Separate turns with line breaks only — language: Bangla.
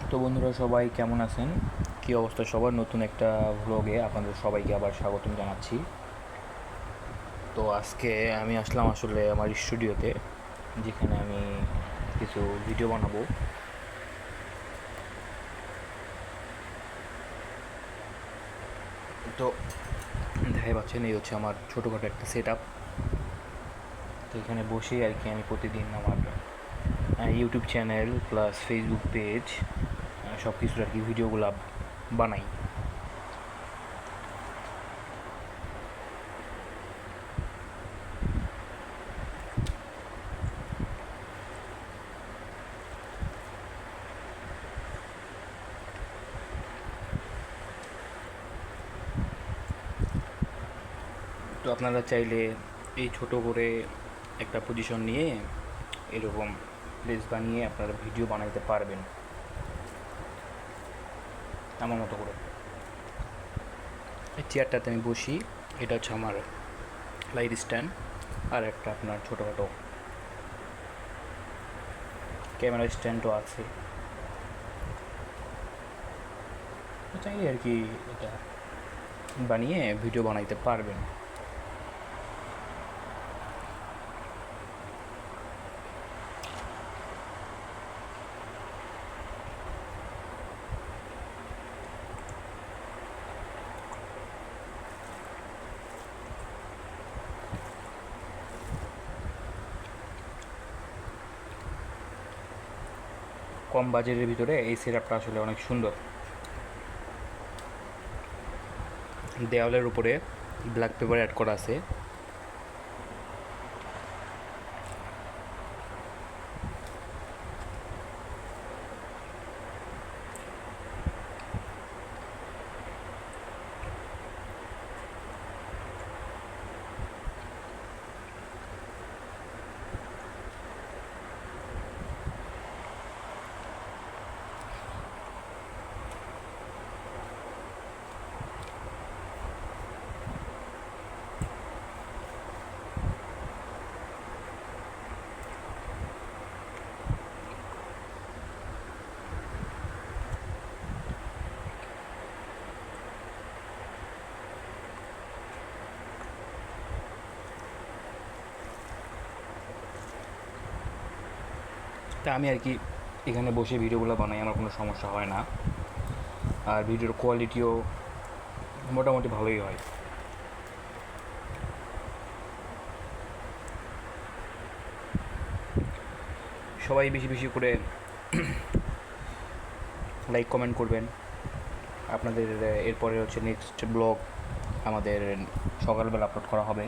তো বন্ধুরা সবাই কেমন আছেন? কি অবস্থা সবার? নতুন একটা ভ্লগে আপনাদের সবাইকে আবার স্বাগতম জানাচ্ছি। তো আজকে আমি আসলাম আসলে আমার স্টুডিওতে, যেখানে আমি কিছু ভিডিও বানাবো। তো দেখাই পাচ্ছেন, এই হচ্ছে আমার ছোটোখাটো একটা সেট আপ। তো এখানে বসেই আর কি আমি প্রতিদিন আমার YouTube channel plus Facebook page সব কিছুর আর কি ভিডিওগুলো বানাই। তো আপনারা চাইলে এই ছোট করে একটা পজিশন নিয়ে এরকম প্লেস বানিয়ে আপনারা ভিডিও বানাইতে পারবেন আমার মতো করে। এই চেয়ারটাতে আমি বসি, এটা হচ্ছে আমার লাইট স্ট্যান্ড, আর একটা আপনার ছোটোখাটো ক্যামেরা স্ট্যান্ডও আছে। চাইলে আর কি এটা বানিয়ে ভিডিও বানাইতে পারবেন। কম বাজেটের ভিতরে এই সেটআপটা আসলে অনেক সুন্দর। দেওয়ালের উপরে ব্ল্যাক পেপার অ্যাড করা আছে। তা আমি আর কি এখানে বসে ভিডিওগুলো বানাই, আমার কোনো সমস্যা হয় না। আর ভিডিওর কোয়ালিটিও মোটামুটি ভালোই হয়। সবাই বেশি বেশি করে লাইক কমেন্ট করবেন। আপনাদের এরপরে হচ্ছে নেক্সট ব্লগ আমাদের সকালবেলা আপলোড করা হবে।